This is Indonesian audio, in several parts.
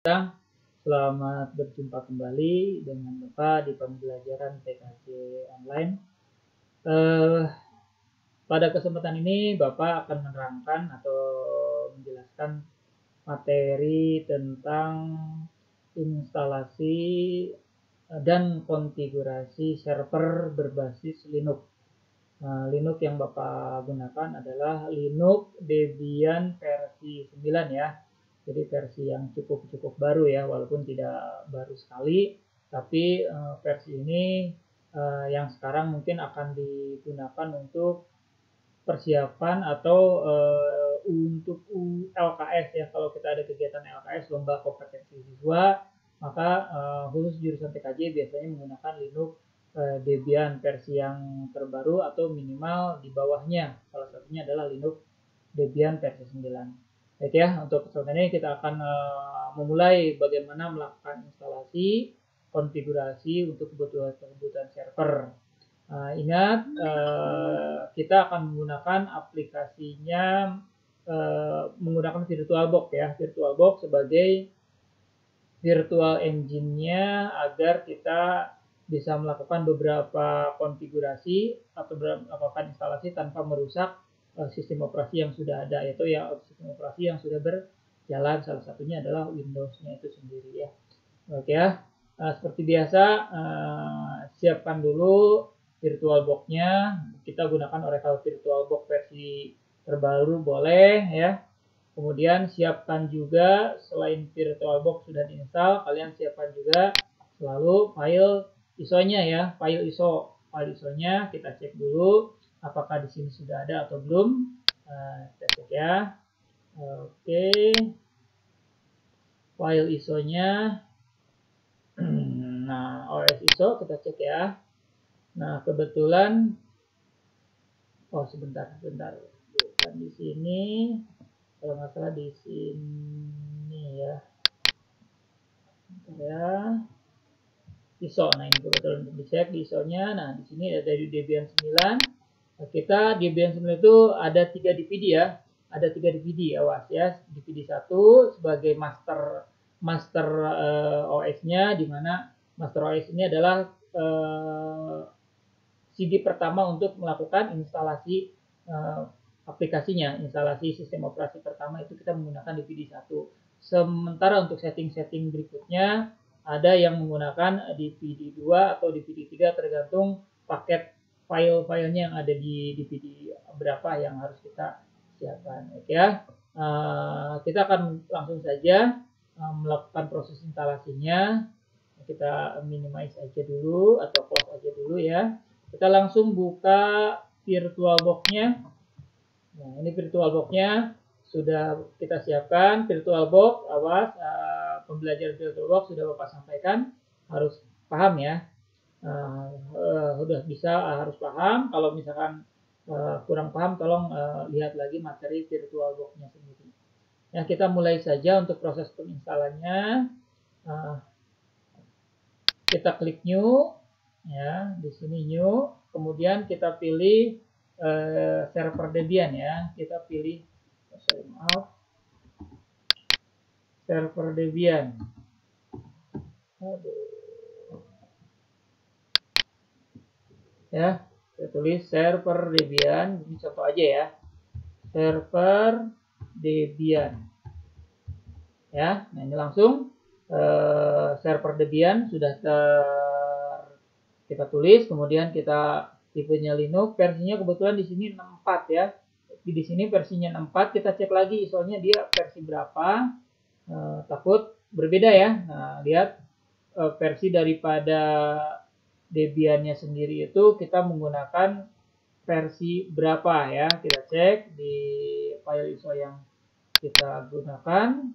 Selamat berjumpa kembali dengan Bapak di pembelajaran PKJ online. Pada kesempatan ini Bapak akan menerangkan atau menjelaskan materi tentang instalasi dan konfigurasi server berbasis Linux. Linux yang Bapak gunakan adalah Linux Debian versi 9 ya. Jadi versi yang cukup baru ya, walaupun tidak baru sekali, tapi versi ini yang sekarang mungkin akan digunakan untuk persiapan atau untuk LKS ya. Kalau kita ada kegiatan LKS, lomba kompetensi siswa, maka khusus jurusan TKJ biasanya menggunakan Linux Debian versi yang terbaru atau minimal di bawahnya. Salah satunya adalah Linux Debian versi 9. Baik ya, untuk kesempatan ini kita akan memulai bagaimana melakukan instalasi, konfigurasi untuk kebutuhan server. Ingat, kita akan menggunakan aplikasinya menggunakan VirtualBox ya, VirtualBox sebagai virtual engine-nya agar kita bisa melakukan beberapa konfigurasi atau melakukan instalasi tanpa merusak sistem operasi yang sudah ada, yaitu ya sistem operasi yang sudah berjalan, salah satunya adalah Windows-nya itu sendiri ya. Oke ya, seperti biasa siapkan dulu VirtualBox-nya. Kita gunakan Oracle VirtualBox versi terbaru boleh ya. Kemudian siapkan juga, selain VirtualBox sudah diinstal, kalian siapkan juga selalu file ISO-nya ya, file ISO-nya kita cek dulu apakah di sini sudah ada atau belum. Kita cek ya. Oke, file ISO-nya. Nah, OS ISO kita cek ya. Nah, kebetulan, sebentar, bukan di sini, kalau nggak salah di sini ya. Bentar ya. ISO, nah ini kebetulan untuk dicek di ISO-nya. Nah, di sini ada di Debian 9. Nah, kita Debian 9 itu ada 3 DVD ya. Ada 3 DVD, awas ya. DVD 1 sebagai master OS-nya, di mana master OS ini adalah CD pertama untuk melakukan instalasi aplikasinya, instalasi sistem operasi pertama itu kita menggunakan DVD 1. Sementara untuk setting-setting berikutnya ada yang menggunakan DVD 2 atau DVD 3 tergantung paket file-filenya yang ada di DVD berapa yang harus kita siapkan. Oke ya. Kita akan langsung saja melakukan proses instalasinya. Kita minimize aja dulu atau close aja dulu ya. Kita langsung buka VirtualBox-nya. Nah, ini VirtualBox-nya sudah kita siapkan. VirtualBox, awas, pembelajaran VirtualBox sudah Bapak sampaikan, harus paham ya. Sudah bisa, harus paham. Kalau misalkan kurang paham, tolong lihat lagi materi VirtualBox-nya sendiri. Ya, kita mulai saja untuk proses penginstalannya. Kita klik new, ya, di sini new. Kemudian kita pilih server Debian ya. Kita pilih, server Debian. Ya, saya tulis server Debian. Ini contoh aja ya. Server Debian. Ya, nah ini langsung server Debian sudah kita tulis. Kemudian kita tipenya Linux, versinya kebetulan di sini 64 ya. Di sini versinya 64, kita cek lagi ISO-nya dia versi berapa. Takut berbeda ya. Nah, lihat versi daripada Debian-nya sendiri itu kita menggunakan versi berapa ya. Kita cek di file ISO yang kita gunakan.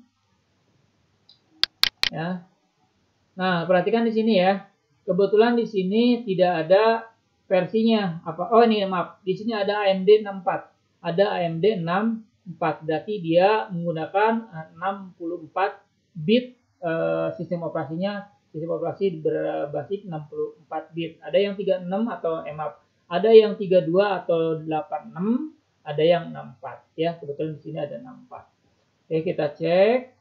Ya. Nah, perhatikan di sini ya. Kebetulan di sini tidak ada versinya. Oh ini maaf, di sini ada AMD 64. Ada AMD 64. Berarti dia menggunakan 64 bit sistem operasinya. Sistem operasi berbasis 64 bit. Ada yang 36 atau maaf, ada yang 32 atau 86, ada yang 64 ya. Kebetulan di sini ada 64. Oke, kita cek.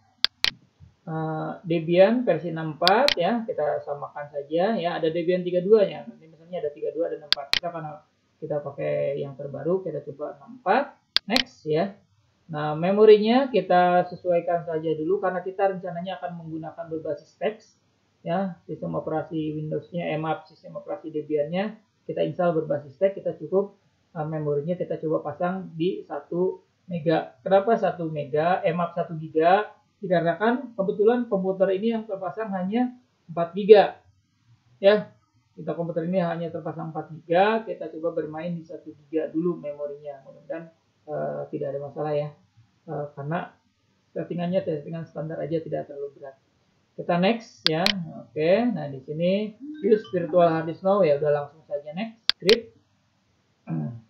Debian versi 64 ya, kita samakan saja ya. Ada Debian 32-nya. Nanti misalnya ada 32 dan 64. Kita karena kita pakai yang terbaru, kita coba 64. Next ya. Nah, memorinya kita sesuaikan saja dulu karena kita rencananya akan menggunakan berbasis teks ya. Sistem operasi Windows-nya, maaf, sistem operasi Debian-nya kita install berbasis teks, kita cukup memorinya kita coba pasang di 1 mega. Kenapa 1 mega? Maaf, 1 giga. Dikarenakan kebetulan komputer ini yang terpasang hanya 4 giga ya. Kita komputer ini hanya terpasang 4 giga, kita coba bermain di 1 giga dulu memorinya. Mudah-mudahan tidak ada masalah ya. Karena settingan standar aja, tidak terlalu berat. Kita next ya. Oke, nah di sini use virtual hard disk now ya, udah langsung saja next script.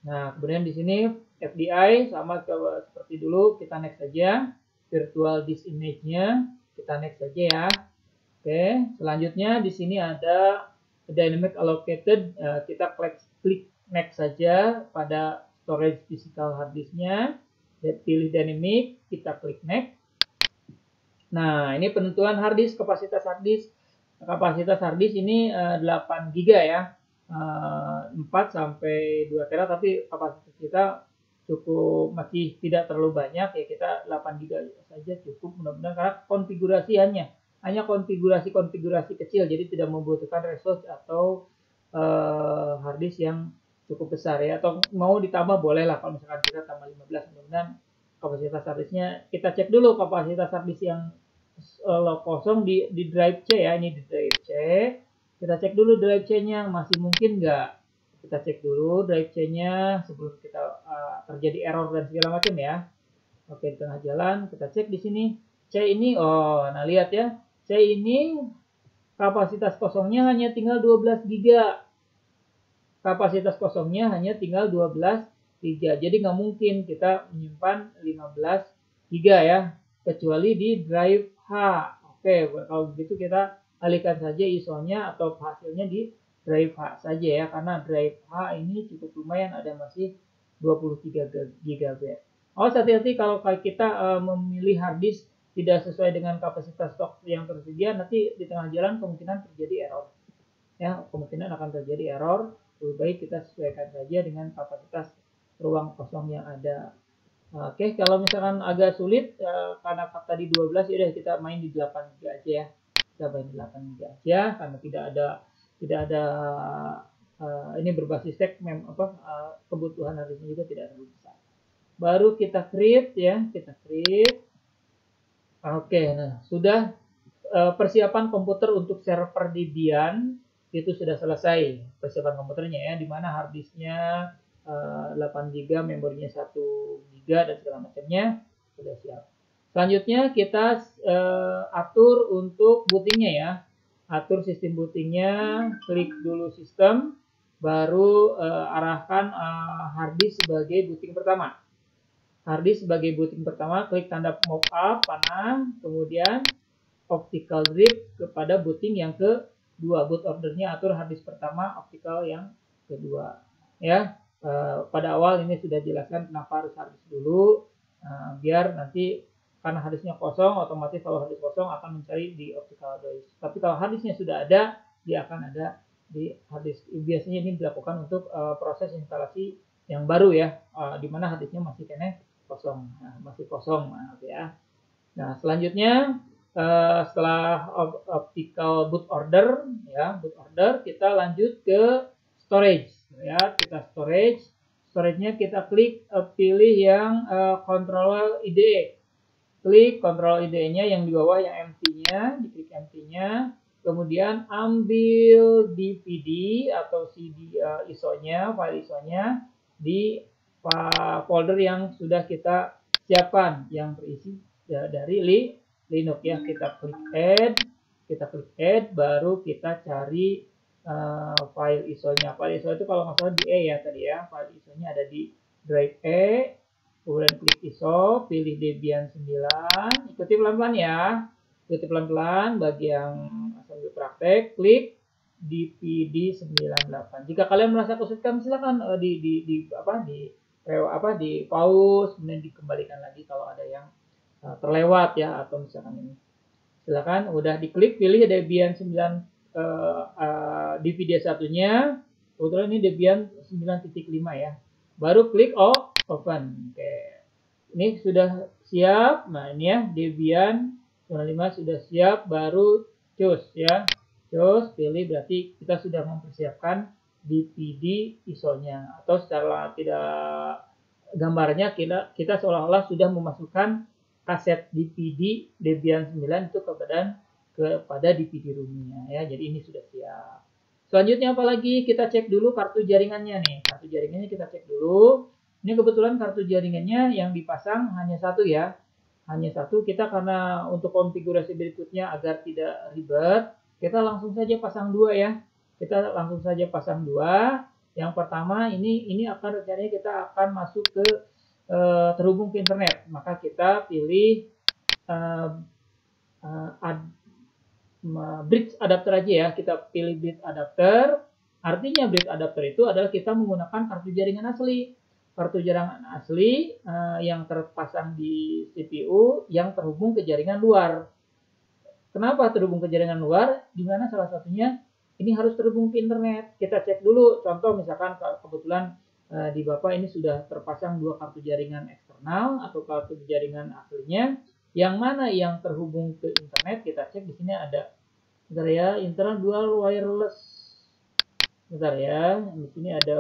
Nah, kemudian di sini FDI sama seperti dulu, kita next saja. Virtual disk image-nya kita next saja ya. Oke, selanjutnya di sini ada dynamic allocated, kita klik next saja pada storage physical hard disk-nya. Pilih dynamic, kita klik next. Nah, ini penentuan hard disk, kapasitas hard disk. Kapasitas hard disk ini 8 GB ya. 4 sampai 2 tera, tapi kapasitas kita cukup masih tidak terlalu banyak ya, kita 8 GB saja cukup mudah-mudahan, karena konfigurasi hanya konfigurasi kecil, jadi tidak membutuhkan resource atau hard disk yang cukup besar ya, atau mau ditambah boleh lah kalau misalkan kita tambah 15. Mudah-mudahan kapasitas hard disknya kita cek dulu, kapasitas hard disk yang kosong di drive C ya, ini di drive C. Kita cek dulu drive C-nya masih mungkin nggak. Kita cek dulu drive C-nya sebelum kita terjadi error dan segala macam ya. Oke, di tengah jalan kita cek di sini. C ini, oh, nah lihat ya. C ini kapasitas kosongnya hanya tinggal 12 GB. Kapasitas kosongnya hanya tinggal 12 GB. Jadi nggak mungkin kita menyimpan 15 GB ya, kecuali di drive H. Oke, kalau begitu kita alihkan saja ISO-nya atau hasilnya di drive H saja ya, karena drive H ini cukup lumayan, ada masih 23 GB. Awas hati-hati kalau kita memilih hard disk tidak sesuai dengan kapasitas stok yang tersedia, nanti di tengah jalan kemungkinan terjadi error. Ya, kemungkinan akan terjadi error. Lebih baik kita sesuaikan saja dengan kapasitas ruang kosong yang ada. Oke, kalau misalkan agak sulit karena tadi 12, ya udah kita main di 8 GB aja ya. Kita main di 8 GB aja karena tidak ada ini berbasis teks kebutuhan harddisknya juga tidak terlalu besar. Baru kita create ya, kita create. Oke, nah sudah persiapan komputer untuk server Debian itu sudah selesai, persiapan komputernya ya, dimana harddisknya 8 GB, memorinya 1 GB dan segala macamnya sudah siap. Selanjutnya kita atur untuk bootingnya ya, atur sistem bootingnya, klik dulu sistem, baru arahkan harddisk sebagai booting pertama. Harddisk sebagai booting pertama, klik tanda move up panah, kemudian optical drive kepada booting yang kedua. Boot ordernya atur harddisk pertama, optical yang kedua ya. Pada awal ini sudah jelaskan kenapa harus harddisk dulu, biar nanti karena harddisknya kosong, otomatis kalau harddisk kosong akan mencari di optical drive. Tapi kalau harddisknya sudah ada, dia akan ada di harddisk. Biasanya ini dilakukan untuk proses instalasi yang baru ya, di mana harddisknya masih kosong, masih kosong, maaf ya. Nah, selanjutnya setelah optical boot order ya, kita lanjut ke storage ya. Kita storage-nya kita klik pilih yang control IDE. Klik control IDE-nya yang di bawah yang empty-nya, diklik empty-nya. Kemudian ambil DVD atau CD ISO-nya, file ISO-nya di folder yang sudah kita siapkan yang berisi dari Linux ya. Kita klik add, baru kita cari file ISO-nya. File ISO itu kalau nggak salah di E ya tadi ya. File ISO-nya ada di drive E. Kemudian klik ISO, pilih Debian 9. Ikuti pelan-pelan ya. Ikuti pelan-pelan bagi yang sambil praktek, klik DVD 98. Jika kalian merasa kesulitan silakan di pause, kemudian dikembalikan lagi kalau ada yang terlewat ya, atau misalkan ini Silakan, udah diklik, pilih Debian 9 DVD satunya. Kebetulan ini Debian 9.5 ya. Baru klik open. Oke. Ini sudah siap. Nah, ini ya Debian 95 sudah siap, baru choose ya. Choose, pilih, berarti kita sudah mempersiapkan DVD ISO-nya, atau secara tidak gambarnya kita seolah-olah sudah memasukkan kaset DVD Debian 9 itu kepada DVD room-nya ya. Jadi ini sudah siap. Selanjutnya apalagi, kita cek dulu kartu jaringannya nih. Kartu jaringannya kita cek dulu. Ini kebetulan kartu jaringannya yang dipasang hanya satu ya. Hanya satu. Kita karena untuk konfigurasi berikutnya agar tidak ribet, kita langsung saja pasang dua ya. Kita langsung saja pasang dua. Yang pertama ini akan rencananya kita akan masuk ke terhubung ke internet. Maka kita pilih bridge adapter aja ya. Kita pilih bridge adapter. Artinya bridge adapter itu adalah kita menggunakan kartu jaringan asli. Kartu jaringan asli yang terpasang di CPU yang terhubung ke jaringan luar. Kenapa terhubung ke jaringan luar? Dimana salah satunya ini harus terhubung ke internet. Kita cek dulu. Contoh misalkan kebetulan di Bapak ini sudah terpasang dua kartu jaringan eksternal atau kartu jaringan aslinya. Yang mana yang terhubung ke internet? Kita cek di sini ada. Bentar ya, internal dual wireless. Bentar ya, di sini ada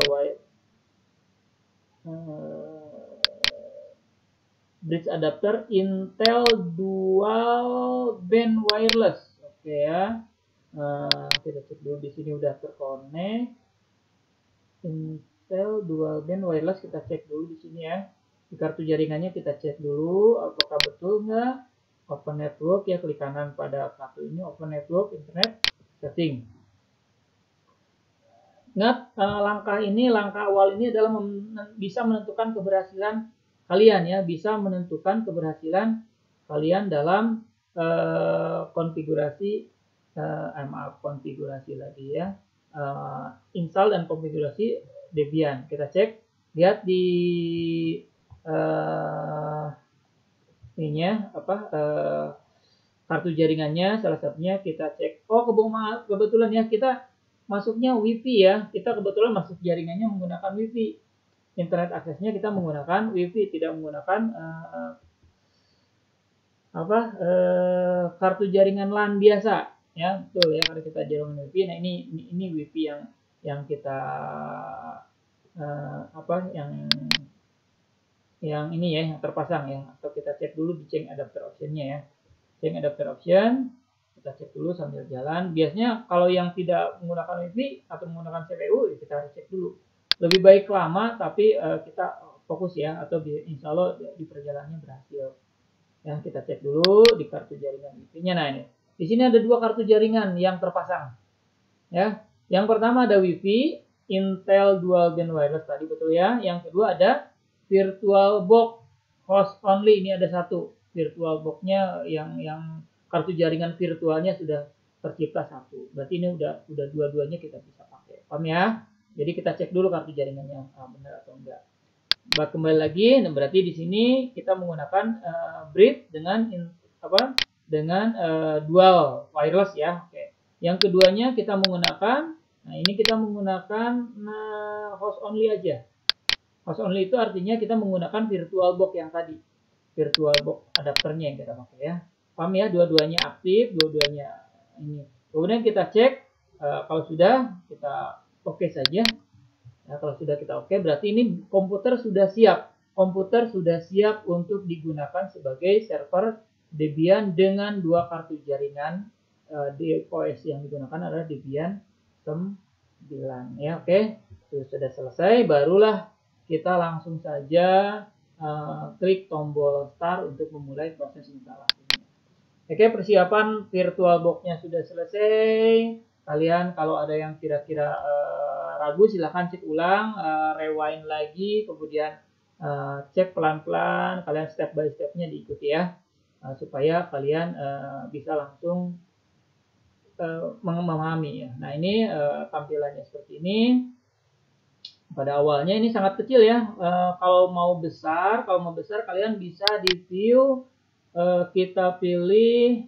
bridge adapter Intel dual band wireless. Oke ya. Kita cek dulu di sini udah terkonek. Intel dual band wireless, kita cek dulu di sini ya. Di kartu jaringannya kita cek dulu apakah betul nggak. Open network ya, klik kanan pada kartu ini, open network, internet, setting. Ingat, langkah awal ini adalah bisa menentukan keberhasilan kalian ya, bisa menentukan keberhasilan kalian dalam konfigurasi konfigurasi lagi ya, install dan konfigurasi Debian. Kita cek, lihat di kartu jaringannya, salah satunya kita cek. Kebetulan ya kita masuknya WiFi ya, kita kebetulan masuk jaringannya menggunakan WiFi. Internet aksesnya kita menggunakan WiFi, tidak menggunakan kartu jaringan LAN biasa ya. Betul ya, karena kita jaringan WiFi. Nah ini WiFi yang kita yang ini ya, yang terpasang ya. Atau kita cek dulu di change adapter optionnya ya. Change adapter option, kita cek dulu sambil jalan. Biasanya kalau yang tidak menggunakan WiFi atau menggunakan CPU, kita harus cek dulu. Lebih baik lama tapi kita fokus ya, atau insya Allah di perjalanannya berhasil. Ya, kita cek dulu di kartu jaringan WiFi-nya. Nah ini, di sini ada dua kartu jaringan yang terpasang. Ya, yang pertama ada WiFi Intel Dual Band Wireless tadi, betul ya. Yang kedua ada VirtualBox host only, ini ada satu. VirtualBox-nya yang kartu jaringan virtualnya sudah tercipta satu. Berarti ini udah dua-duanya kita bisa pakai. Paham ya? Jadi kita cek dulu kartu jaringannya benar atau enggak. Kembali lagi, nah berarti di sini kita menggunakan bridge dengan dual wireless ya. Oke. Yang keduanya kita menggunakan, ini kita menggunakan host only aja. Host only itu artinya kita menggunakan VirtualBox yang tadi, VirtualBox adapternya yang kita pakai ya. Paham ya? Dua-duanya aktif, dua-duanya ini. Kemudian kita cek kalau sudah kita oke saja. Nah, kalau sudah kita oke, berarti ini komputer sudah siap. Komputer sudah siap untuk digunakan sebagai server Debian dengan dua kartu jaringan. OS yang digunakan adalah Debian 9 ya. Oke, sudah selesai, barulah kita langsung saja klik tombol start untuk memulai proses instalasinya. Oke, persiapan VirtualBox-nya sudah selesai. Kalian kalau ada yang kira-kira ragu, silahkan cek ulang, rewind lagi, kemudian cek pelan-pelan, kalian step by step-nya diikuti ya, supaya kalian bisa langsung memahami ya. Nah ini tampilannya seperti ini. Pada awalnya ini sangat kecil ya. Kalau mau besar kalian bisa di view, kita pilih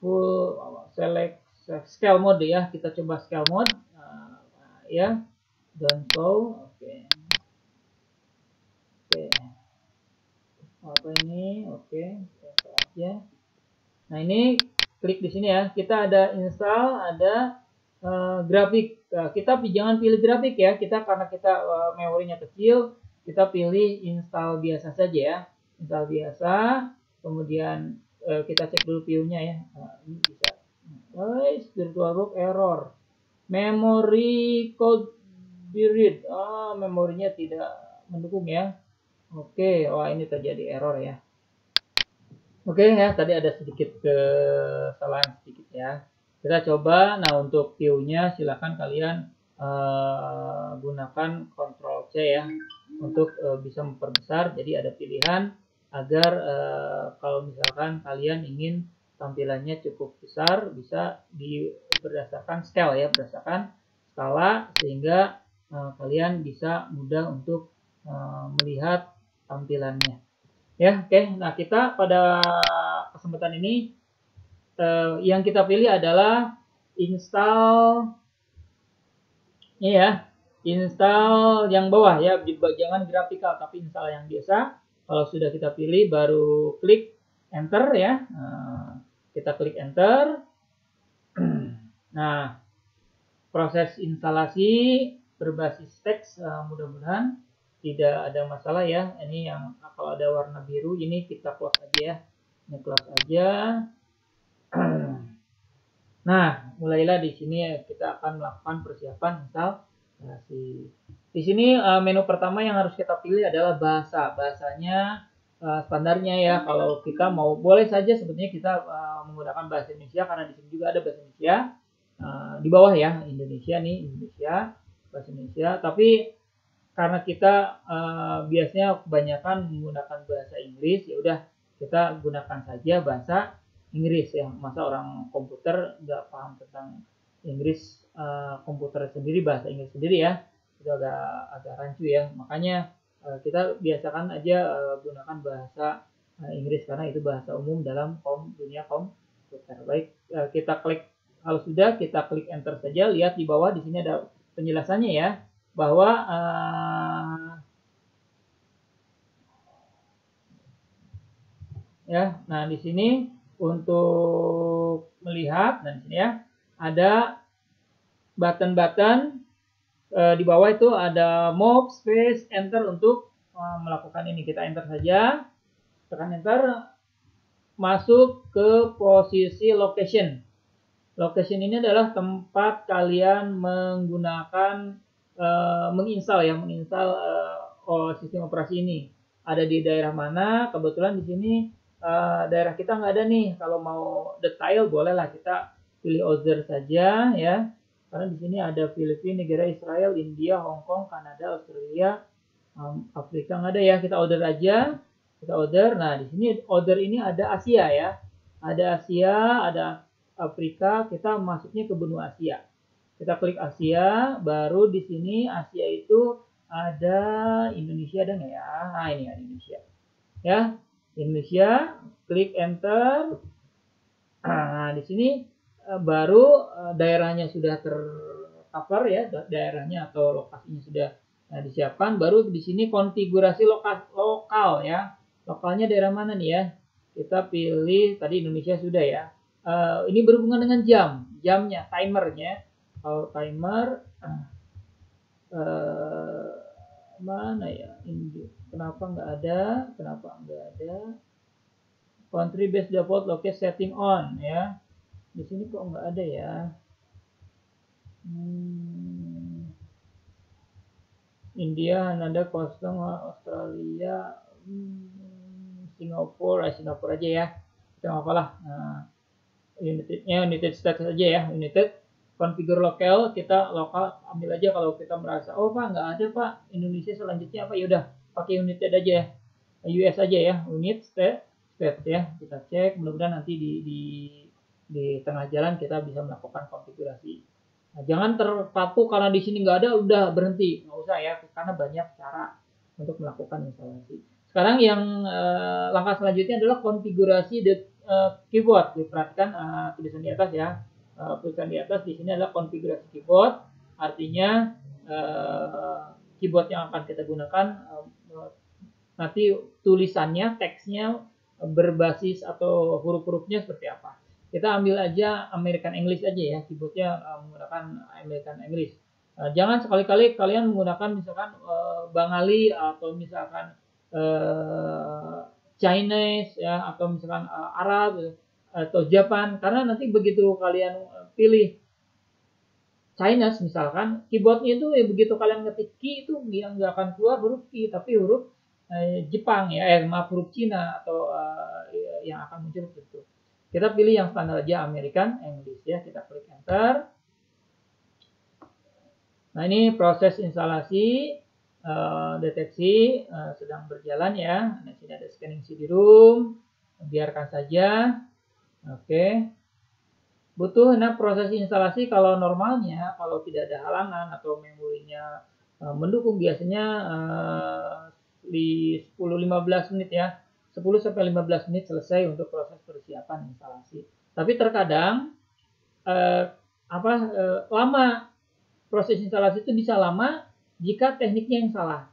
full select scale mode ya, kita coba scale mode ya, don't show. Oke. Apa ini? Oke, kita aja. Nah, ini klik di sini ya, kita ada install, ada grafik. Kita jangan pilih grafik ya, kita karena kita memorinya kecil, kita pilih install biasa saja ya, install biasa. Kemudian kita cek dulu view-nya ya. Ini bisa. VirtualBox error. Memory code be read. Memorinya tidak mendukung ya. Oke, ini terjadi error ya. Oke ya, tadi ada sedikit kesalahan sedikit ya. Kita coba. Nah, untuk view-nya silakan kalian gunakan Ctrl C ya untuk bisa memperbesar. Jadi ada pilihan agar kalau misalkan kalian ingin tampilannya cukup besar, bisa berdasarkan scale ya, berdasarkan skala, sehingga kalian bisa mudah untuk melihat tampilannya ya. Oke, nah kita pada kesempatan ini yang kita pilih adalah install ini ya, install yang bawah ya, jangan graphical tapi install yang biasa. Kalau sudah kita pilih baru klik enter ya. Kita klik enter. Nah, proses instalasi berbasis teks mudah-mudahan tidak ada masalah ya. Ini yang kalau ada warna biru ini kita close aja ya. Ini close aja. Nah, mulailah di sini kita akan melakukan persiapan instalasi. Di sini menu pertama yang harus kita pilih adalah bahasa. Bahasanya standarnya ya. Kalau kita mau, boleh saja sebetulnya kita menggunakan bahasa Indonesia karena di sini juga ada bahasa Indonesia. Di bawah ya, Indonesia nih, Indonesia, bahasa Indonesia. Tapi karena kita biasanya kebanyakan menggunakan bahasa Inggris, ya udah kita gunakan saja bahasa Inggris ya. Masa orang komputer nggak paham tentang Inggris, komputer sendiri, bahasa Inggris sendiri ya, itu agak rancu ya. Makanya kita biasakan aja gunakan bahasa Inggris karena itu bahasa umum dalam dunia komputer. Baik, kita klik, kalau sudah kita klik enter saja. Lihat di bawah di sini ada penjelasannya ya, bahwa ya. Nah, di sini untuk melihat, dan di sini ya ada button-button di bawah itu ada move, space, enter untuk melakukan ini. Kita enter saja, tekan enter, masuk ke posisi location. Location ini adalah tempat kalian menggunakan menginstal ya, menginstal sistem operasi ini. Ada di daerah mana? Kebetulan di sini daerah kita nggak ada nih. Kalau mau detail bolehlah kita pilih other saja ya. Karena di sini ada Filipina, negara Israel, India, Hong Kong, Kanada, Australia, Afrika nggak ada ya. Kita order aja. Kita order. Nah, di sini order ini ada Asia ya. Ada Asia, ada Afrika. Kita masuknya ke benua Asia. Kita klik Asia, baru di sini Asia itu ada Indonesia, ada nggak ya? Nah, ini ada Indonesia. Ya, Indonesia, klik enter. Nah, di sini baru daerahnya sudah tercover ya, daerahnya atau lokasinya sudah disiapkan. Baru di sini konfigurasi lokal ya. Lokalnya daerah mana nih ya? Kita pilih, tadi Indonesia sudah ya. Ini berhubungan dengan jamnya, timernya. Kalau timer mana ya? Kenapa nggak ada? Country based default locate setting on ya. Di sini kok nggak ada ya? India, Kanada kosong, Australia, Singapura aja ya. Kita nggak apalah. United States aja ya, United. Configure lokal, kita lokal ambil aja. Kalau kita merasa Pak nggak ada Pak, Indonesia selanjutnya apa, yaudah pakai United aja ya, US aja ya, unit state ya. Kita cek, mudah-mudahan nanti di tengah jalan kita bisa melakukan konfigurasi. Nah, jangan terpaku karena di sini nggak ada udah berhenti, nggak usah ya, karena banyak cara untuk melakukan instalasi. Sekarang yang langkah selanjutnya adalah konfigurasi keyboard. Diperhatikan tulisan di atas ya. Tulisan di atas di sini adalah konfigurasi keyboard. Artinya keyboard yang akan kita gunakan nanti tulisannya, teksnya berbasis atau huruf-hurufnya seperti apa. Kita ambil aja American English aja ya, keyboardnya menggunakan American English. Jangan sekali-kali kalian menggunakan misalkan Bengali atau misalkan Chinese ya, atau misalkan Arab atau Jepang, karena nanti begitu kalian pilih Chinese misalkan, keyboardnya itu begitu kalian ngetik key itu nggak akan keluar huruf key, tapi huruf Jepang ya, maaf huruf Cina atau yang akan muncul itu. Kita pilih yang standar aja American English ya, kita klik enter. Nah ini proses instalasi deteksi sedang berjalan ya. Di sini ada scanning CD-ROM, biarkan saja. Oke. Butuh proses instalasi kalau normalnya, kalau tidak ada halangan atau memorinya mendukung, biasanya di 10-15 menit ya, 10-15 menit selesai untuk proses persiapan instalasi. Tapi terkadang lama, proses instalasi itu bisa lama jika tekniknya yang salah.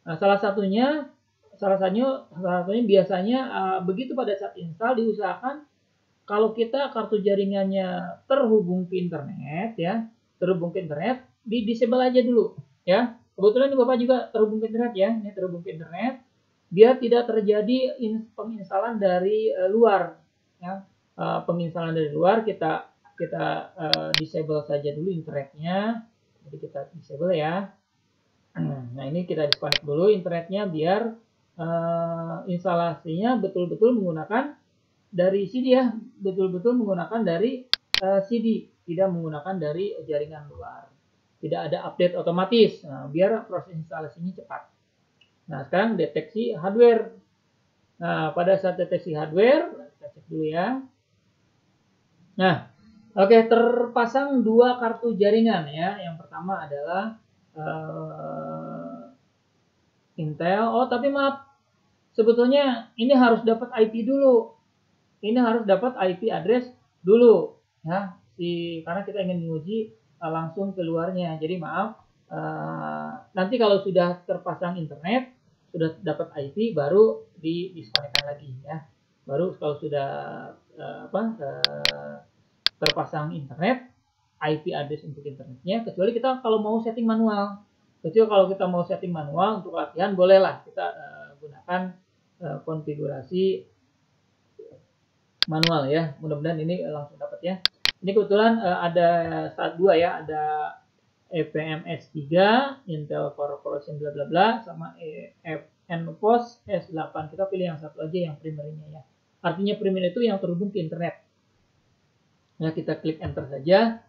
Nah, salah satunya biasanya begitu pada saat install diusahakan kalau kita kartu jaringannya terhubung ke internet ya, di disable aja dulu ya. Kebetulan Bapak juga terhubung ke internet ya, ini terhubung ke internet, biar tidak terjadi penginstalan dari luar ya. Penginstalan dari luar kita disable saja dulu internetnya. Jadi kita disable ya. Nah ini kita disconnect dulu internetnya biar instalasinya betul-betul menggunakan dari CD ya, betul-betul menggunakan dari CD, tidak menggunakan dari jaringan luar. Tidak ada update otomatis, biar proses instalasinya cepat. Nah sekarang deteksi hardware. Nah pada saat deteksi hardware, kita cek dulu ya. Nah oke, terpasang dua kartu jaringan ya. Yang pertama adalah Intel. Oh tapi maaf, sebetulnya ini harus dapat IP dulu. Ini harus dapat IP address dulu ya, karena kita ingin menguji langsung keluarnya. Jadi maaf, nanti kalau sudah terpasang internet, sudah dapat IP, baru disconnectkan lagi ya. Baru kalau sudah terpasang internet, IP address untuk internetnya, kecuali kita kalau mau setting manual. Kecuali kalau kita mau setting manual untuk latihan, bolehlah kita gunakan konfigurasi manual ya. Mudah-mudahan ini langsung dapat ya. Ini kebetulan ada saat 2 ya, ada EPMS 3, Intel Core Corporation bla bla bla, sama NPOS S8. Kita pilih yang satu aja, yang primernya ya. Artinya primer itu yang terhubung ke internet. Ya, kita klik enter saja.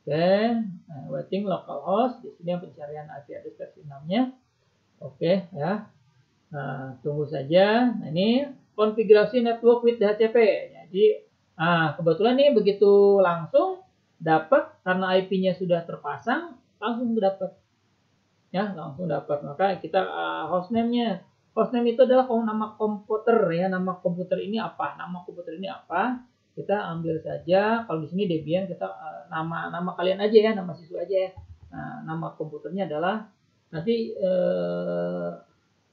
Oke, waiting localhost. Di sini pencarian IP address versi 6-nya. Oke ya. Nah, tunggu saja. Nah, ini konfigurasi network with DHCP. Jadi, kebetulan nih begitu langsung dapat karena IP-nya sudah terpasang, langsung dapat. Ya, langsung dapat. Maka kita hostname-nya. Hostname itu adalah nama komputer ya. Nama komputer ini apa? Nama komputer ini apa? Kita ambil saja. Kalau di sini Debian, kita nama kalian aja ya, nama siswa aja ya. Nah, nama komputernya adalah nanti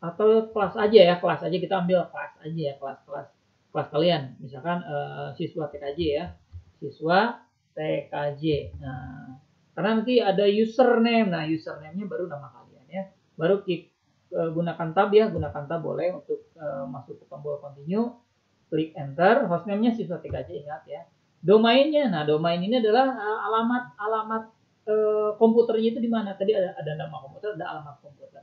atau kelas aja ya, kelas aja kita ambil kelas aja ya, kelas kalian. Misalkan siswa TKJ ya, siswa TKJ. Nah, karena nanti ada username. Nah, username-nya baru nama kalian ya. Baru gunakan tab ya, gunakan tab boleh untuk masuk ke tombol continue. Klik enter, hostname-nya siswa TKJ, ingat ya. Domainnya, nah domain ini adalah alamat komputernya itu di mana. Tadi ada nama komputer, ada alamat komputer.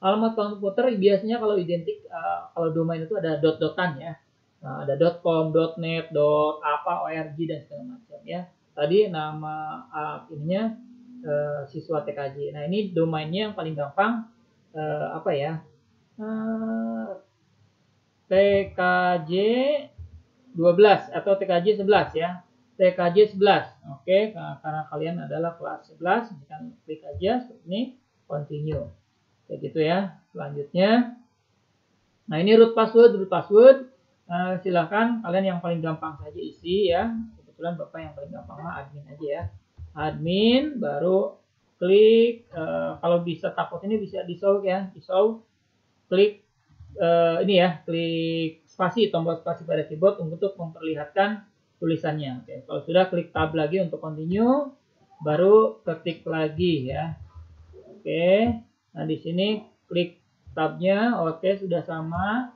Alamat komputer biasanya kalau identik, kalau domain itu ada dot-dotan ya. Nah, ada .com, .net, .org dan segala macam ya. Tadi nama ininya siswa TKJ. Nah ini domainnya yang paling gampang apa ya? TKJ 12 atau TKJ 11 ya. TKJ 11. Oke, karena kalian adalah kelas 11, kita klik aja seperti ini, continue. Kayak gitu ya. Selanjutnya, nah ini root password. Silahkan kalian yang paling gampang saja isi ya. Kebetulan Bapak yang paling gampang mah admin aja ya. Admin, baru klik, kalau bisa takut ini bisa di-solve ya. Di-solve, klik ini ya, klik spasi, tombol spasi pada keyboard untuk memperlihatkan tulisannya. Oke, kalau sudah klik tab lagi untuk continue, baru ketik lagi ya. Oke, nah di sini klik tabnya, oke sudah sama.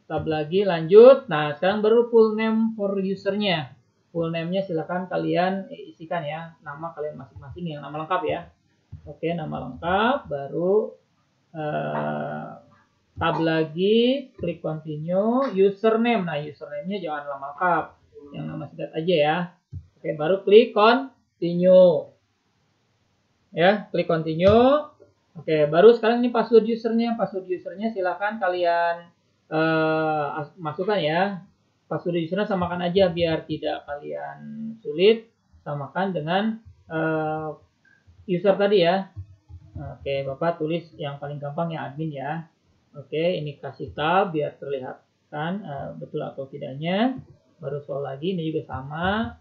Tab lagi, lanjut. Nah, sekarang baru full name for usernya. Full name-nya silahkan kalian isikan ya, nama kalian masing-masing yang nama lengkap ya. Oke, nama lengkap, baru tab lagi, klik continue, username. Nah, username-nya jangan nama lengkap, yang nama singkat aja ya. Oke, baru klik continue. Ya, klik continue. Oke, baru sekarang ini password usernya. Password usernya silahkan kalian masukkan ya. Password usernya samakan aja biar tidak kalian sulit. Samakan dengan user tadi ya. Oke, Bapak tulis yang paling gampang ya admin ya. Oke, ini kasih tab biar terlihatkan betul atau tidaknya. Baru scroll lagi, ini juga sama.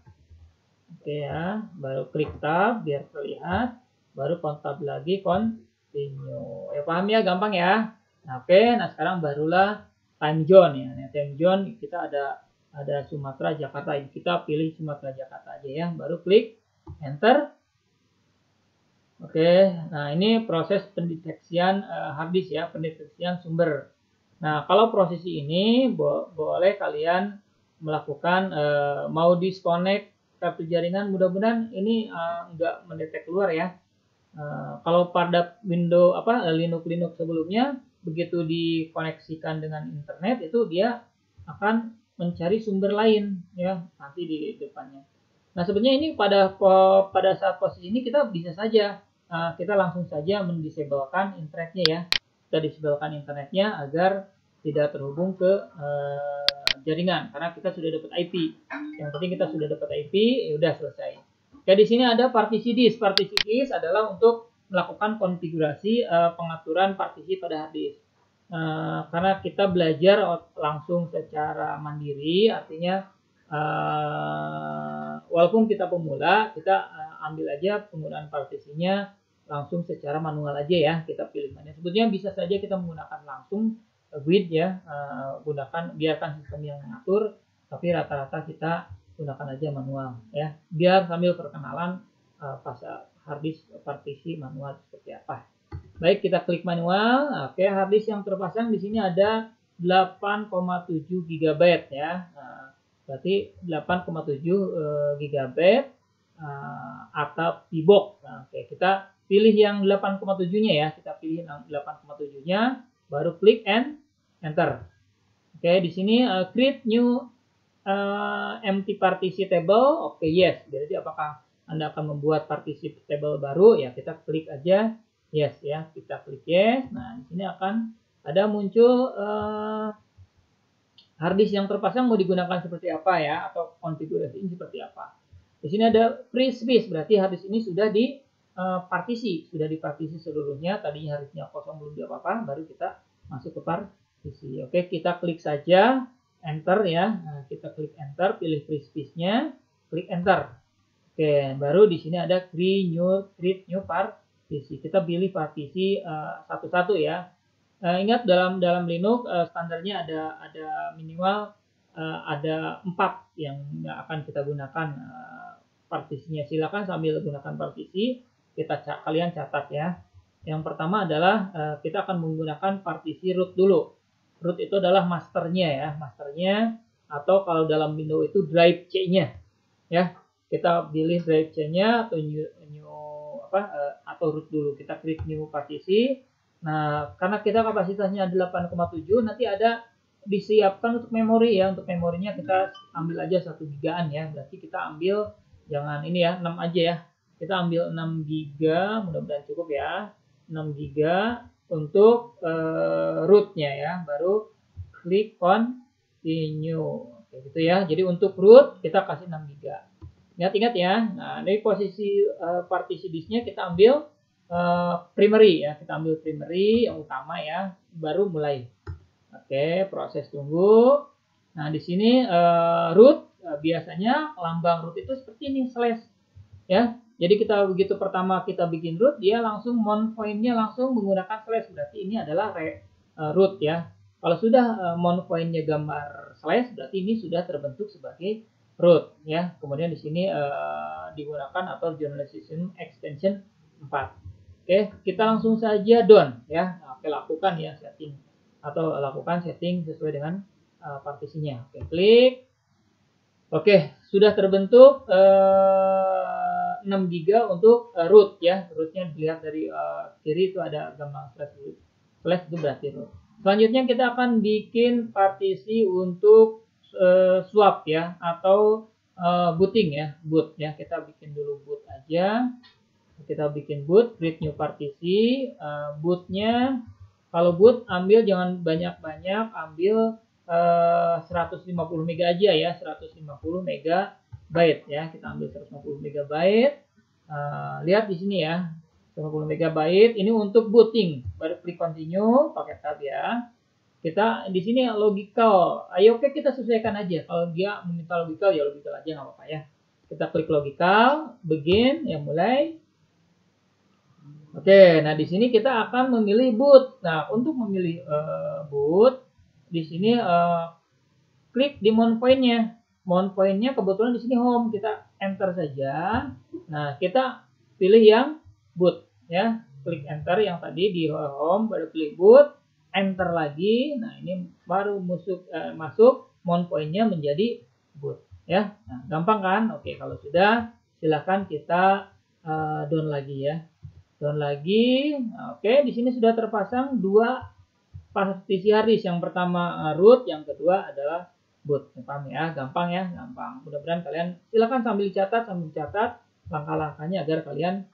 Oke ya, baru klik tab biar terlihat. Baru tab lagi continue. Ya paham ya, gampang ya. Nah, oke, nah sekarang barulah time zone ya. Nah, time zone kita ada Sumatera Jakarta. Ini kita pilih Sumatera Jakarta aja ya. Baru klik enter. Oke, nah ini proses pendeteksian hard disk ya, pendeteksian sumber. Nah, kalau prosesi ini boleh kalian melakukan mau disconnect kartu jaringan, mudah-mudahan ini nggak mendetek keluar ya. Kalau pada Windows Linux sebelumnya, begitu dikoneksikan dengan internet itu dia akan mencari sumber lain ya nanti di depannya. Nah, sebenarnya ini pada saat posisi ini kita bisa saja kita langsung saja mendisablekan internetnya ya. Kita disablekan internetnya agar tidak terhubung ke jaringan karena kita sudah dapat IP. Yang penting kita sudah dapat IP, ya udah selesai. Oke, di sini ada partisi disk. Partisi disk adalah untuk melakukan konfigurasi pengaturan partisi pada hard disk. Karena kita belajar langsung secara mandiri, artinya walaupun kita pemula, kita ambil aja penggunaan partisinya langsung secara manual aja ya, kita pilih mana. Sebetulnya bisa saja kita menggunakan langsung GUID ya, biarkan sistem yang mengatur, tapi rata-rata kita gunakan aja manual ya, biar sambil perkenalan hard disk partisi manual seperti apa. Baik, kita klik manual. Oke, hard disk yang terpasang di sini ada 8,7 GB ya. Berarti 8,7 GB atap VBox. Nah, oke, kita pilih yang 8,7-nya ya. Kita pilih yang 8,7-nya, baru klik enter. Oke, di sini create new empty partisi table. Oke, yes. Jadi apakah Anda akan membuat partisi table baru? Ya, kita klik aja yes ya. Kita klik yes. Nah, di sini akan ada muncul hard disk yang terpasang mau digunakan seperti apa ya, atau konfigurasi ini seperti apa. Di sini ada free space, berarti hard disk ini sudah dipartisi seluruhnya. Tadinya hard disknya kosong, belum apa-apa, baru kita masuk ke partisi. Oke, kita klik saja enter ya. Nah, kita klik enter, pilih free space-nya, klik enter. Oke, baru di sini ada create new partisi. Kita pilih partisi satu-satu ya. Ingat dalam Linux standarnya ada minimal ada 4 yang akan kita gunakan partisinya. Silakan sambil gunakan partisi kalian catat ya. Yang pertama adalah kita akan menggunakan partisi root dulu. Root itu adalah masternya ya, masternya, atau kalau dalam Windows itu drive C-nya ya. Kita pilih drive C-nya atau atau root dulu. Kita klik new partisi. Nah, karena kita kapasitasnya 8,7, nanti ada disiapkan untuk memori ya. Untuk memorinya kita ambil aja 1 gigaan ya. Berarti kita ambil jangan ini ya, 6 aja ya. Kita ambil 6 giga, mudah-mudahan cukup ya. 6 giga untuk rootnya ya. Baru klik continue. Kayak gitu ya. Jadi untuk root kita kasih 6 giga. Ingat-ingat ya. Nah, dari posisi partisi disknya kita ambil primary ya, kita ambil primary yang utama ya, baru mulai. Oke, proses tunggu. Nah, di sini root biasanya lambang root itu seperti ini, slash ya. Jadi kita begitu pertama kita bikin root, dia langsung mount point-nya langsung menggunakan slash, berarti ini adalah root ya. Kalau sudah mount point-nya gambar slash, berarti ini sudah terbentuk sebagai root ya. Kemudian di sini digunakan atau journalization extension 4. Oke, kita langsung saja done ya. Nah, oke, lakukan ya setting atau lakukan setting sesuai dengan partisinya. Oke, klik. Oke, sudah terbentuk 6 GB untuk root ya. Rootnya dilihat dari kiri itu ada gambar slash root. Slash itu berarti root. Selanjutnya kita akan bikin partisi untuk swap ya atau booting ya, boot ya. Kita bikin dulu boot aja. Kita bikin boot, create new partisi. Bootnya kalau boot ambil jangan banyak-banyak, ambil 150 MB aja ya, 150 MB ya. Kita ambil 150 MB. Lihat di sini ya, 150 MB. Ini untuk booting. Baru klik continue, pakai tab ya. Kita di sini logical. Ayo oke, kita sesuaikan aja. Kalau dia meminta logical ya logical aja, nggak apa-apa ya. Kita klik logical, begin ya, mulai. Oke, nah di sini kita akan memilih boot. Nah, untuk memilih boot, di sini klik di mount point-nya. Mount point-nya kebetulan di sini home, kita enter saja. Nah, kita pilih yang boot ya. Klik enter yang tadi di home, baru klik boot, enter lagi. Nah, ini baru masuk mount point-nya menjadi boot ya. Nah, gampang kan? Oke, kalau sudah silakan kita down lagi ya. Down lagi. Oke, di sini sudah terpasang dua partisi hard disk. Yang pertama root, yang kedua adalah boot. Paham ya? Gampang ya, gampang. Mudah-mudahan kalian silakan sambil catat langkah-langkahnya agar kalian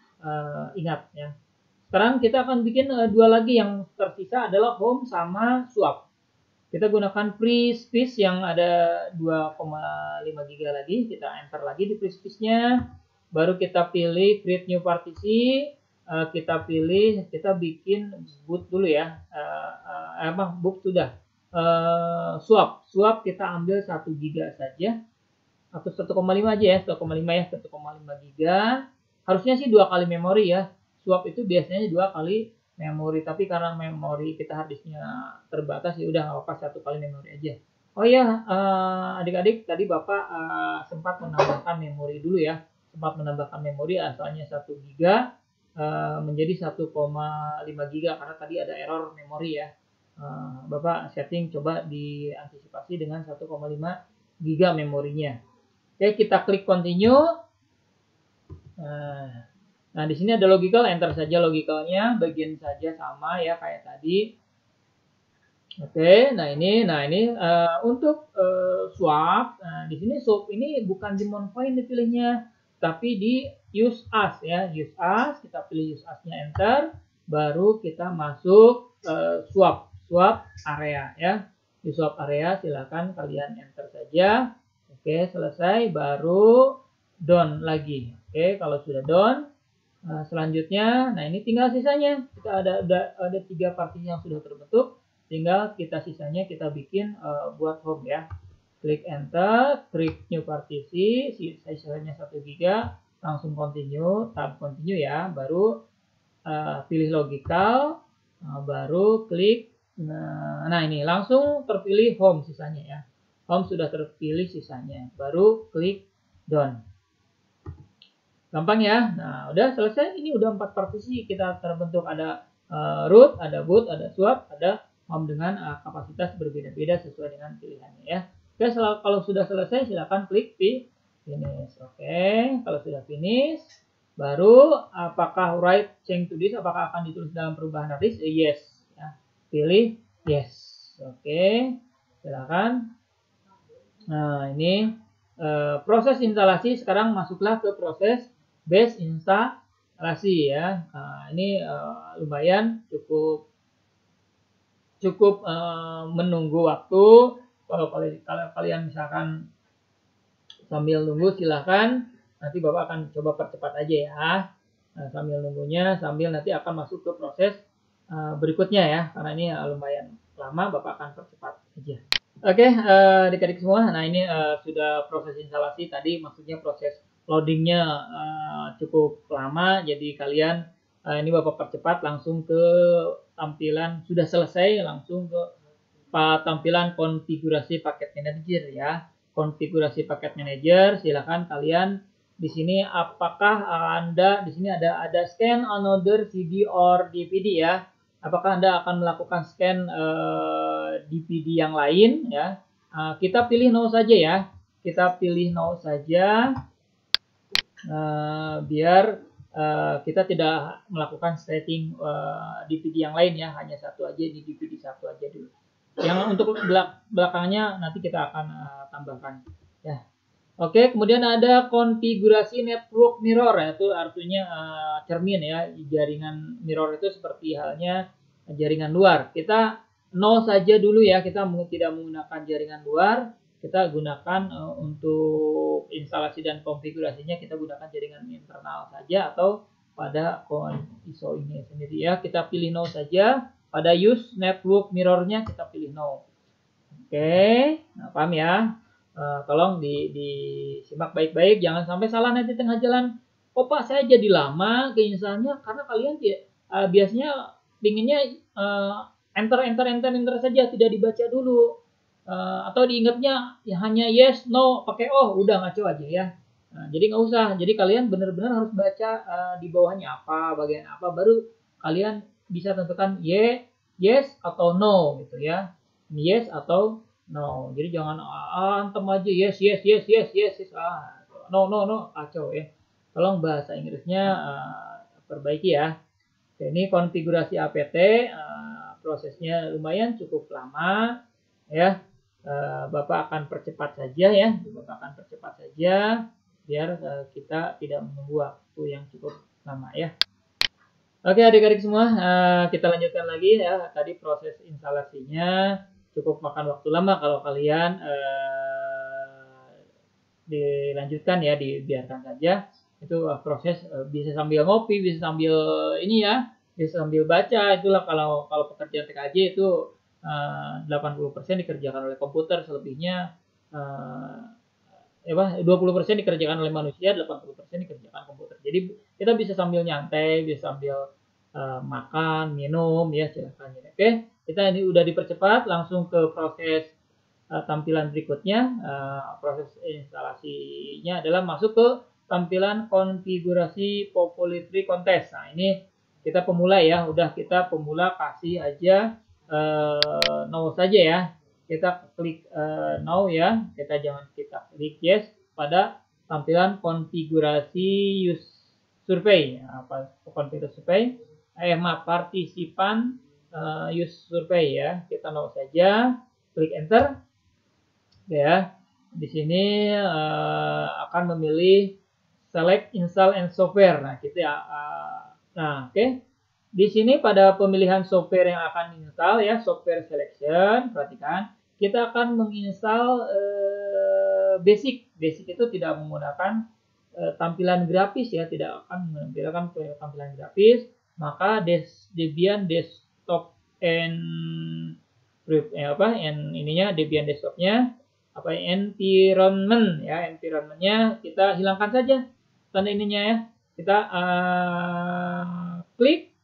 ingat ya. Sekarang kita akan bikin dua lagi, yang tersisa adalah home sama swap. Kita gunakan free space yang ada 2,5 GB lagi. Kita enter lagi di free space-nya. Baru kita pilih create new partisi. Kita pilih, kita bikin boot dulu ya. Boot sudah. Swap kita ambil 1 GB saja atau 1,5 aja ya, 1,5 ya, 1,5 GB. Harusnya sih 2 kali memori ya. Swap itu biasanya 2 kali memori, tapi karena memori kita harddisknya terbatas ya udah nggak apa-apa, 1 kali memori aja. Oh iya, adik-adik, tadi Bapak sempat menambahkan memori dulu ya. Sempat menambahkan memori, asalnya 1 GB menjadi 1,5 GB karena tadi ada error memori ya. Bapak setting coba diantisipasi dengan 1,5 GB memorinya. Oke, kita klik continue. Nah, di sini ada logical, enter saja logicalnya, bagian saja sama ya kayak tadi. Oke, nah ini untuk swap. Nah, di sini swap ini bukan di mount point dipilihnya, tapi di use as ya, use as. Kita pilih use as-nya, enter, baru kita masuk swap area ya. Di swap area silakan kalian enter saja. Oke, selesai, baru down lagi. Oke, kalau sudah down, selanjutnya, nah ini tinggal sisanya. Kita ada 3 partisi yang sudah terbentuk. Tinggal sisanya kita bikin buat home ya. Klik enter, klik new partisi, sisanya 1 GB, langsung continue, tab continue ya, baru pilih logical, baru klik, nah ini langsung terpilih home sisanya ya. Home sudah terpilih sisanya, baru klik done. Gampang ya. Nah, udah selesai. Ini udah 4 partisi kita terbentuk, ada root, ada boot, ada swap, ada home dengan kapasitas berbeda-beda sesuai dengan pilihannya ya. Oke, kalau sudah selesai silakan klik finish. Oke, kalau sudah finish, baru apakah write change to disk, apakah akan ditulis dalam perubahan hard disk? Yes ya. Pilih yes. Oke, silakan. Nah, ini proses instalasi. Sekarang masuklah ke proses base instalasi ya. Nah, ini lumayan cukup menunggu waktu. Kalau kalian misalkan sambil nunggu, silahkan, nanti Bapak akan coba percepat aja ya. Nah, sambil nunggunya, sambil nanti akan masuk ke proses berikutnya ya, karena ini lumayan lama, Bapak akan percepat aja. Oke, adik-adik semua. Nah, ini sudah proses instalasi tadi, maksudnya proses loadingnya cukup lama. Jadi kalian ini Bapak percepat langsung ke tampilan sudah selesai, langsung ke tampilan konfigurasi paket manager ya. Konfigurasi paket manager, silakan kalian di sini apakah Anda di sini ada scan another CD or DVD ya. Apakah Anda akan melakukan scan DVD yang lain ya? Kita pilih no saja ya. Kita pilih no saja biar kita tidak melakukan setting DVD yang lain ya, hanya satu aja di DVD satu aja dulu. Yang untuk belakangnya nanti kita akan tambahkan ya. Oke, kemudian ada konfigurasi network mirror, itu artinya cermin ya, jaringan mirror itu seperti halnya jaringan luar. Kita no saja dulu ya, kita tidak menggunakan jaringan luar, kita gunakan untuk instalasi dan konfigurasinya kita gunakan jaringan internal saja atau pada ISO ini sendiri ya. Kita pilih no saja, pada use network mirrornya kita pilih no. Oke, nah, paham ya? Tolong disimak baik-baik, jangan sampai salah nanti tengah jalan. Oh Pak, saya jadi lama keinstalannya karena kalian biasanya pinginnya enter saja, tidak dibaca dulu. Atau diingatnya ya hanya yes, no, pakai oh, udah ngaco aja ya. Nah, jadi nggak usah. Jadi kalian benar-benar harus baca di bawahnya apa, bagian apa, baru kalian bisa tentukan yes atau no gitu ya. Yes atau no. Jadi jangan antem aja yes no kacau ya. Tolong bahasa Inggrisnya perbaiki ya. Oke, ini konfigurasi APT prosesnya lumayan cukup lama ya. Bapak akan percepat saja ya. Bapak akan percepat saja biar kita tidak menunggu waktu yang cukup lama ya. Oke adik-adik semua, kita lanjutkan lagi ya. Tadi proses instalasinya cukup makan waktu lama, kalau kalian dilanjutkan ya, dibiarkan saja. Itu proses bisa sambil ngopi, bisa sambil ini ya, bisa sambil baca. Itulah kalau pekerjaan TKJ itu 80% dikerjakan oleh komputer, selebihnya 20% dikerjakan oleh manusia, 80% dikerjakan komputer. Jadi kita bisa sambil nyantai, bisa sambil makan, minum ya, silakan ya. Oke, kita ini udah dipercepat, langsung ke proses tampilan berikutnya. Proses instalasinya adalah masuk ke tampilan konfigurasi Popolitry Contest. Nah, ini kita pemula ya, udah kita pemula, kasih aja no saja ya. Kita klik no ya, kita klik yes pada tampilan konfigurasi use survei. Apa konfigurasi survei? Partisipan use survei ya. Kita no saja, klik enter ya. Di sini akan memilih select install and software. Nah, kita oke. Di sini pada pemilihan software yang akan diinstal ya, software selection, perhatikan, kita akan menginstal basic. Basic itu tidak menggunakan tampilan grafis ya, tidak akan menampilkan tampilan grafis. Maka Debian desktop and ininya Debian desktopnya environment ya, environmentnya kita hilangkan saja tanda ininya ya. Kita klik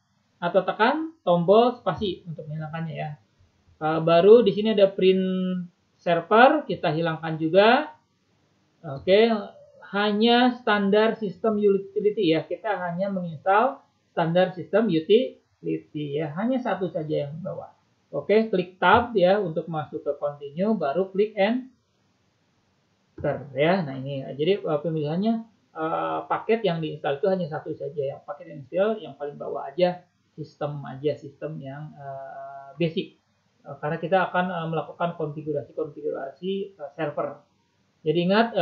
atau tekan tombol spasi untuk menghilangkannya ya. Baru di sini ada print server, kita hilangkan juga. Oke, hanya standar sistem utility ya. Kita hanya menginstal standar sistem utility ya. Hanya satu saja yang bawah. Oke, klik tab ya untuk masuk ke continue, baru klik enter ya. Nah ini, jadi pemilihannya paket yang diinstal itu hanya satu saja. Yang paket yang install yang paling bawah aja, sistem yang basic. Karena kita akan melakukan konfigurasi server. Jadi ingat,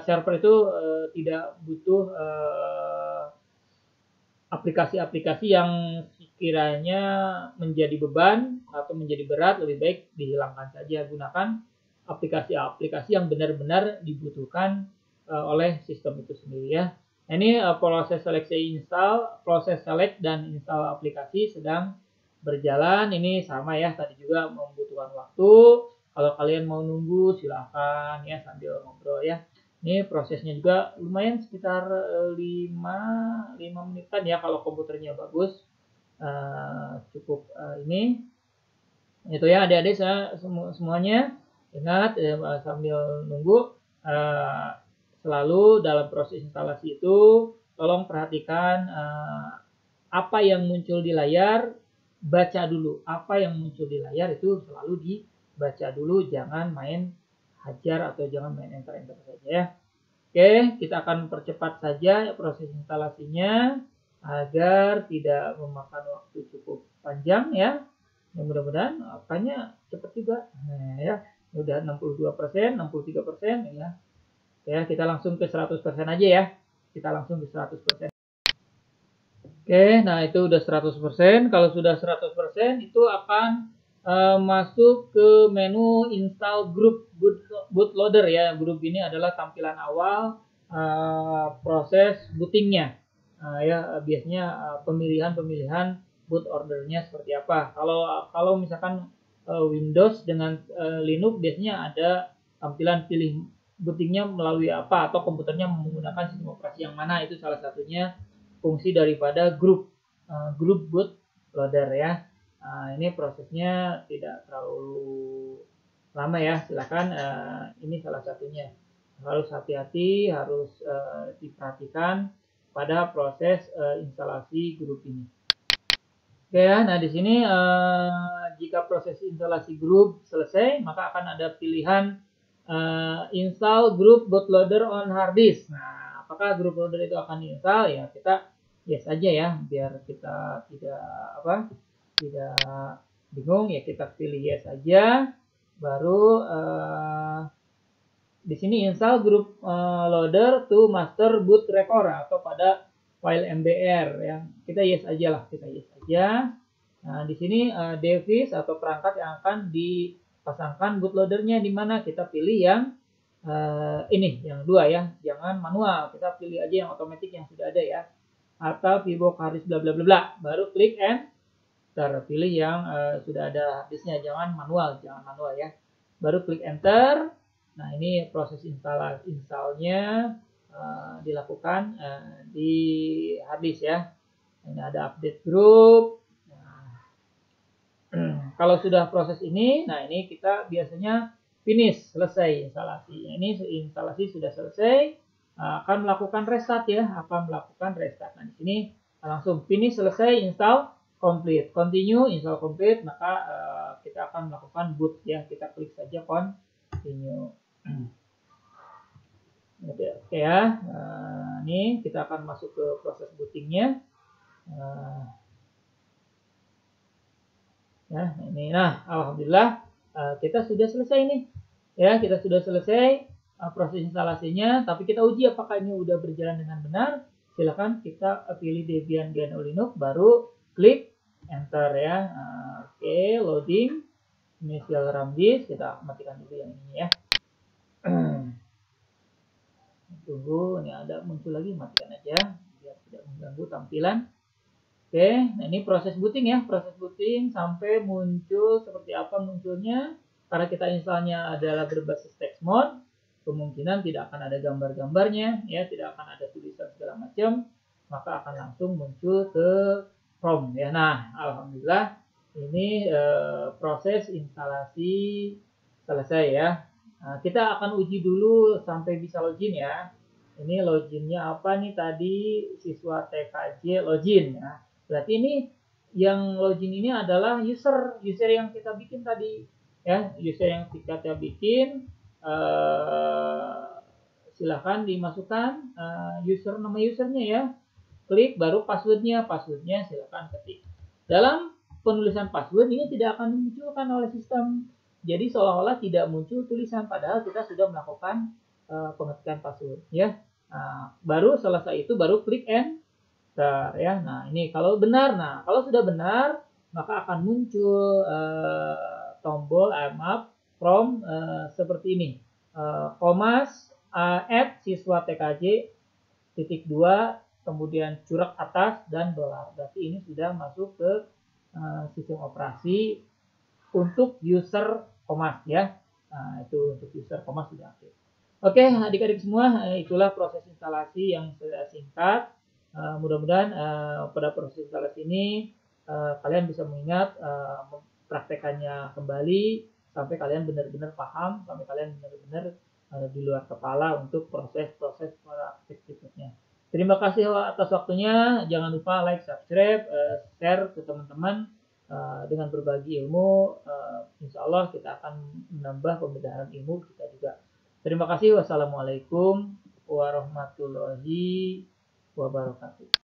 server itu tidak butuh aplikasi-aplikasi yang sekiranya menjadi beban atau menjadi berat, lebih baik dihilangkan saja. Gunakan aplikasi-aplikasi yang benar-benar dibutuhkan oleh sistem itu sendiri ya. Nah, ini proses seleksi install, proses select dan install aplikasi sedang berjalan. Ini sama ya, tadi juga membutuhkan waktu. Kalau kalian mau nunggu silakan ya sambil ngobrol ya. Ini prosesnya juga lumayan sekitar 5 menitan ya kalau komputernya bagus. Cukup ini itu ya adik-adik semuanya ingat sambil nunggu selalu dalam proses instalasi itu tolong perhatikan apa yang muncul di layar, baca dulu apa yang muncul di layar itu selalu dibaca dulu, jangan main hajar atau jangan main enter-enter saja ya. Oke, kita akan percepat saja proses instalasinya agar tidak memakan waktu cukup panjang ya. Mudah-mudahan apanya cepat juga. Nah, ya, udah 62%, 63% ya. Ya, kita langsung ke 100% aja ya. Kita langsung ke 100%. Oke, nah itu udah 100%. Kalau sudah 100% itu akan masuk ke menu install group bootloader ya. Grup ini adalah tampilan awal proses bootingnya. Ya biasanya pemilihan boot ordernya seperti apa. Kalau misalkan Windows dengan Linux biasanya ada tampilan pilih bootingnya melalui apa atau komputernya menggunakan sistem operasi yang mana, itu salah satunya fungsi daripada group bootloader ya. Ini prosesnya tidak terlalu lama ya, silakan ini salah satunya. Harus hati-hati, harus diperhatikan pada proses instalasi grup ini. Oke ya, nah di sini jika proses instalasi grup selesai, maka akan ada pilihan install group bootloader on hard disk. Nah, apakah group loader itu akan diinstal? Ya kita yes aja ya, biar kita tidak bingung ya, kita pilih yes aja. Baru di sini install group loader to master boot record atau pada file MBR ya. Kita yes aja lah, kita yes aja. Nah, di sini device atau perangkat yang akan dipasangkan bootloadernya di mana, kita pilih yang ini, yang dua ya, jangan manual, kita pilih aja yang otomatis yang sudah ada ya, atau Vivo Karis bla bla bla bla, baru klik enter, pilih yang sudah ada disknya, jangan manual ya, baru klik enter. Nah ini proses installnya dilakukan di harddisk ya. Ini ada update group. Kalau sudah proses ini, nah ini kita biasanya finish, selesai instalasi. Ini instalasi sudah selesai, akan melakukan restart ya, Nah di sini langsung finish, selesai, install complete, continue, install complete, maka kita akan melakukan boot ya. Kita klik saja continue. Oke ya, ini kita akan masuk ke proses bootingnya. Nah ini, alhamdulillah kita sudah selesai nih ya, kita sudah selesai proses instalasinya. Tapi kita uji apakah ini udah berjalan dengan benar. Silakan kita pilih Debian GNU Linux, baru klik enter ya. Oke, loading initial RAM disk, kita matikan dulu yang ini ya. Tunggu, ini ada muncul lagi, matikan aja biar tidak mengganggu tampilan. Oke, nah ini proses booting ya, proses booting sampai muncul seperti apa munculnya. Karena kita installnya adalah berbasis text mode, kemungkinan tidak akan ada gambar-gambarnya ya, tidak akan ada tulisan segala macam, maka akan langsung muncul ke prompt ya. Nah, alhamdulillah ini proses instalasi selesai ya. Nah, kita akan uji dulu sampai bisa login ya. Ini loginnya apa nih tadi, siswa TKJ login ya. Berarti ini yang login ini adalah user yang kita bikin tadi ya, user yang kita bikin. Silahkan dimasukkan nama usernya ya. Klik baru passwordnya silahkan ketik. Dalam penulisan password ini tidak akan dimunculkan oleh sistem. Jadi seolah-olah tidak muncul tulisan, padahal kita sudah melakukan pengetikan password ya. Nah, baru selesai itu baru klik enter ya. Nah ini kalau benar, kalau sudah benar maka akan muncul tombol IMAP from seperti ini, komas add siswa TKJ titik 2 kemudian curak atas dan dolar. Berarti ini sudah masuk ke sistem operasi untuk user Komas ya. Nah, itu untuk user Komas sudah aktif. Oke, adik-adik semua, itulah proses instalasi yang saya singkat. Mudah-mudahan pada proses instalasi ini kalian bisa mengingat, mempraktekannya kembali sampai kalian benar-benar paham, sampai kalian benar-benar di luar kepala untuk proses-proses praktik berikutnya. Terima kasih atas waktunya. Jangan lupa like, subscribe, share ke teman-teman. Dengan berbagi ilmu, insya Allah kita akan menambah pembenaran ilmu kita juga. Terima kasih. Wassalamualaikum warahmatullahi wabarakatuh.